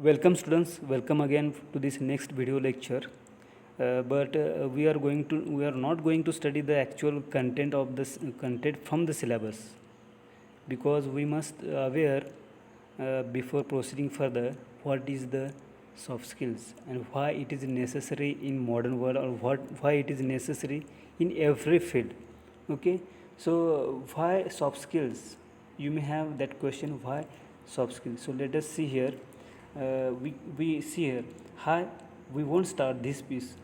Welcome students, welcome again to this next video lecture. But we are not going to study the actual content of this content from the syllabus, because we must aware before proceeding further what is the soft skills and why it is necessary in modern world, or why it is necessary in every field. Okay, so why soft skills? You may have that question, why soft skills? So let us see here. We see here, hi, we won't start this piece.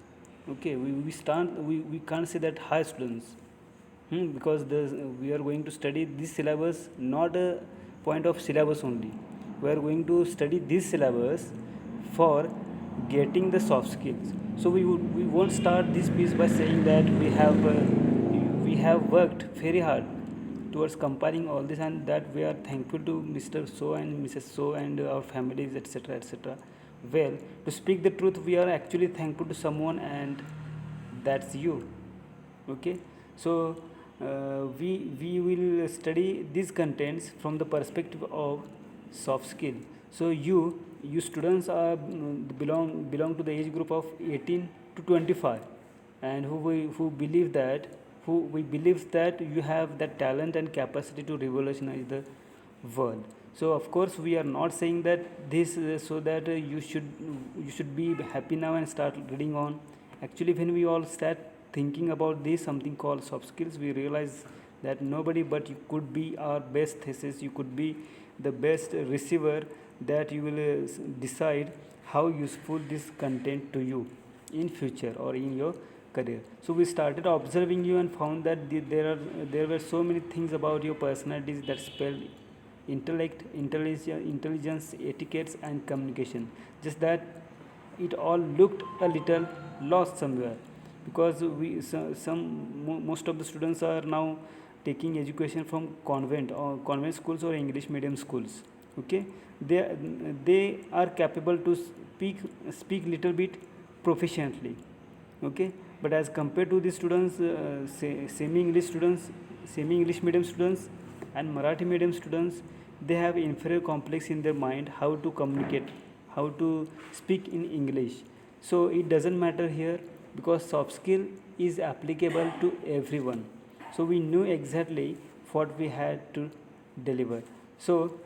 Okay, we can't say that hi students. Because we are going to study this syllabus, not a point of syllabus only. We are going to study this syllabus for getting the soft skills. So we won't start this piece by saying that we have worked very hard towards compiling all this, and that we are thankful to Mr. So and Mrs. So and our families, etc., etc. Well, to speak the truth, we are actually thankful to someone, and that's you. Okay, so we will study these contents from the perspective of soft skill. So you students are belong to the age group of 18 to 25, and who believe that, who we believe that you have that talent and capacity to revolutionize the world. So of course we are not saying that this so that you should be happy now and start reading on. Actually, when we all start thinking about this something called soft skills, we realize that nobody but you could be our best thesis. You could be the best receiver, that you will decide how useful this content to you in future or in your career. So we started observing you and found that there were so many things about your personalities that spelled intellect, intelligence, etiquettes, and communication. Just that it all looked a little lost somewhere, because most of the students are now taking education from convent schools or English medium schools. Okay, they are capable to speak little bit proficiently. Okay, but as compared to the students, semi English medium students and Marathi medium students, they have inferior complex in their mind how to communicate, how to speak in English. So it doesn't matter here, because soft skill is applicable to everyone. So we knew exactly what we had to deliver. So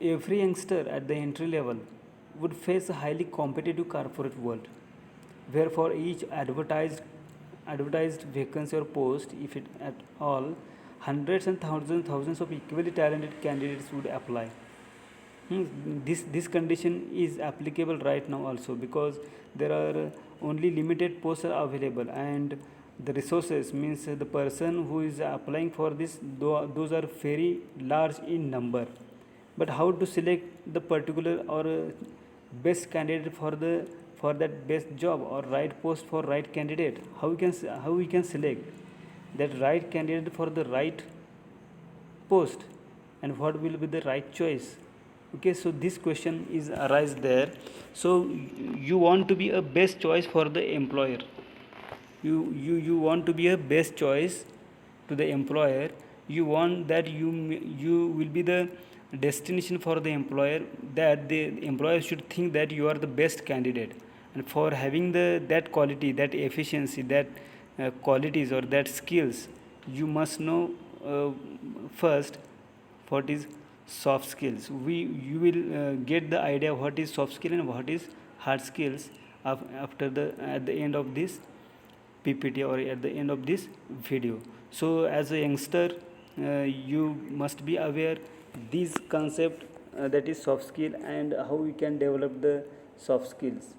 every youngster at the entry level would face a highly competitive corporate world, where for each advertised vacancy or post, if it at all, hundreds and thousands of equally talented candidates would apply. This condition is applicable right now also, because there are only limited posts are available, and the resources, means the person who is applying for this, those are very large in number. But how to select the particular or best candidate for that best job or right post for right candidate? How we can select that right candidate for the right post, and what will be the right choice? Okay, so this question is arise there. So you want to be a best choice for the employer. You want to be a best choice to the employer. You want that you will be the destination for the employer, that the employer should think that you are the best candidate. And for having that quality, that efficiency, that qualities or that skills, you must know first what is soft skills. You will get the idea what is soft skill and what is hard skills after at the end of this PPT or at the end of this video. So as a youngster, you must be aware this concept, that is soft skill, and how we can develop the soft skills.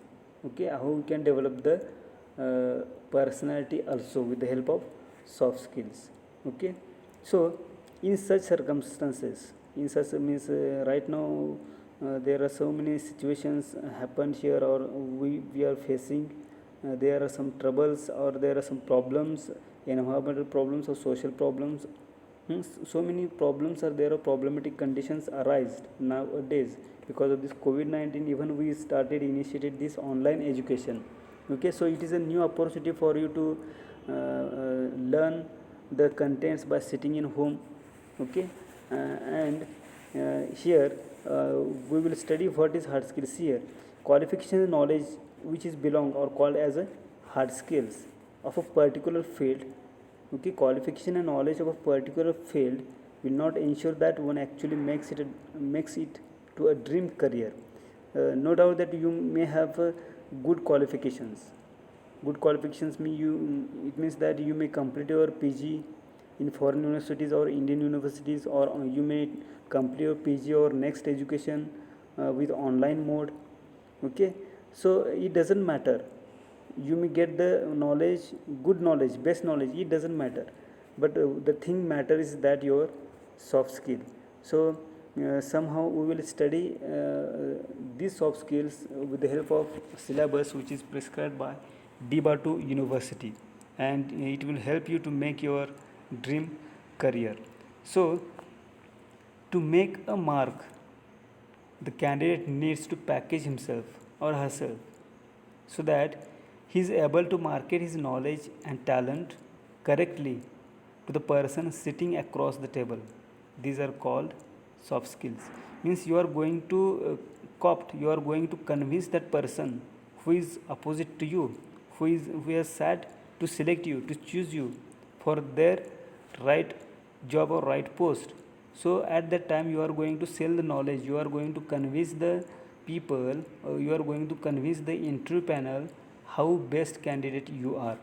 Okay, how we can develop the personality also with the help of soft skills. Okay, so in such circumstances, in such means right now there are so many situations happened here, or we are facing. There are some troubles, or there are some problems, environmental problems or social problems. So many problems are there, or problematic conditions arise nowadays because of this COVID-19. Even we initiated this online education. Okay, so it is a new opportunity for you to learn the contents by sitting in home. Okay, and here we will study what is hard skills here. Qualification is knowledge which is belong or called as a hard skills of a particular field. Okay, qualification and knowledge of a particular field will not ensure that one actually makes it to a dream career. No doubt that you may have good qualifications. Good qualifications mean it means that you may complete your PG in foreign universities or Indian universities, or you may complete your PG or next education with online mode. Okay, so it doesn't matter, you may get the knowledge, good knowledge, best knowledge, it doesn't matter, but the thing matter is that your soft skill. So somehow we will study these soft skills with the help of syllabus which is prescribed by Dibatu University, and it will help you to make your dream career. So to make a mark, the candidate needs to package himself or herself so that he is able to market his knowledge and talent correctly to the person sitting across the table. These are called soft skills. Means you are going to you are going to convince that person who is opposite to you, who has sat to select you, to choose you for their right job or right post. So at that time you are going to sell the knowledge, you are going to convince the people, you are going to convince the interview panel how best candidate you are.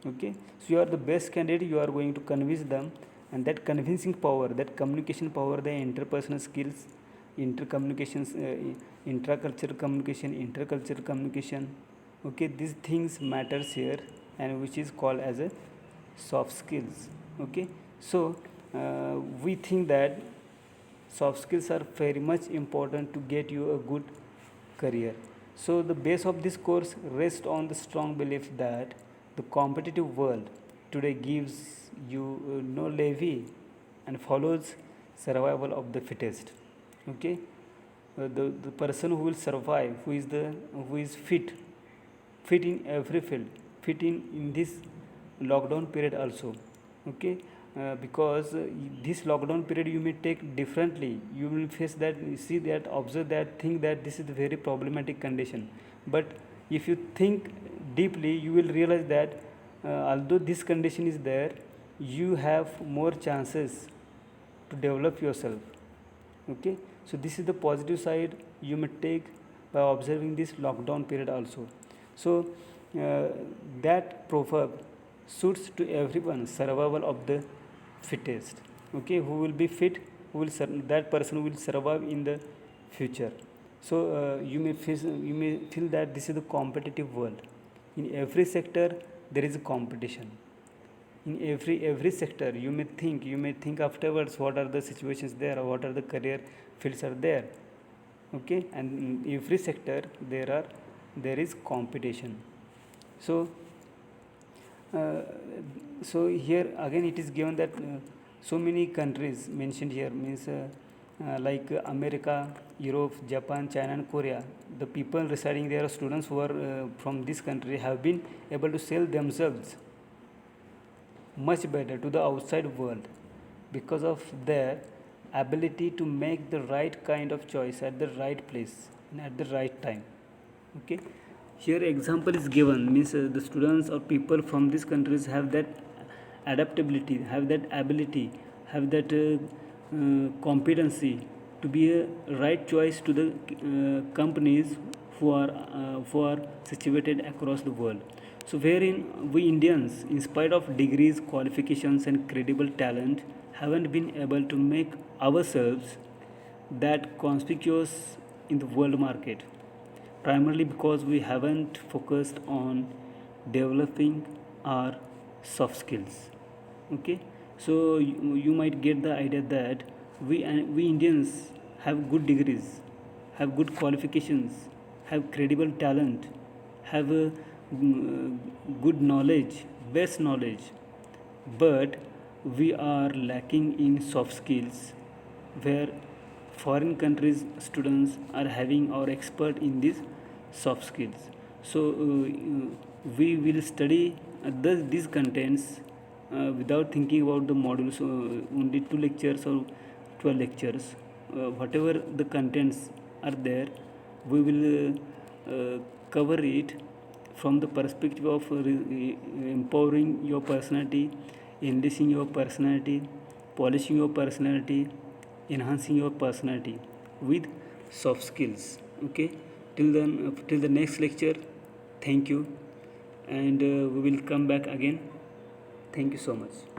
Okay, so you are the best candidate, you are going to convince them, and that convincing power, that communication power, the interpersonal skills, intercommunications, intracultural communication, intercultural communication, okay, these things matters here, and which is called as a soft skills. Okay, so we think that soft skills are very much important to get you a good career. So the base of this course rests on the strong belief that the competitive world today gives you no levy and follows survival of the fittest. Okay, the person who will survive, who is fit in every field, fit in this lockdown period also. Okay, because this lockdown period you may take differently, you will face that, see that, observe that, think that this is a very problematic condition, but if you think deeply you will realize that although this condition is there, you have more chances to develop yourself. Okay, so this is the positive side you may take by observing this lockdown period also. So that proverb suits to everyone, survival of the fittest. Okay, who will be fit, that person will survive in the future. So you may feel that this is the competitive world. In every sector there is a competition. In every sector you may think afterwards what are the situations there, or what are the career fields are there. Okay, and in every sector there is competition. So so here again it is given that so many countries mentioned here, means like America, Europe, Japan, China and Korea, the people residing there, students who are from this country, have been able to sell themselves much better to the outside world because of their ability to make the right kind of choice at the right place and at the right time. Okay, here example is given, means the students or people from these countries have that adaptability, have that ability, have that competency to be a right choice to the companies who are situated across the world. So wherein we Indians, in spite of degrees, qualifications and credible talent, haven't been able to make ourselves that conspicuous in the world market, primarily because we haven't focused on developing our soft skills. Okay, so you might get the idea that we Indians have good degrees, have good qualifications, have credible talent, have a good knowledge, best knowledge, but we are lacking in soft skills, where foreign countries students are having or expert in these soft skills. So we will study these contents without thinking about the modules, only 2 lectures or 12 lectures. whatever the contents are there, we will cover it from the perspective of empowering your personality, enriching your personality, polishing your personality, enhancing your personality with soft skills. Okay, till then, till the next lecture. Thank you, and we will come back again. Thank you so much.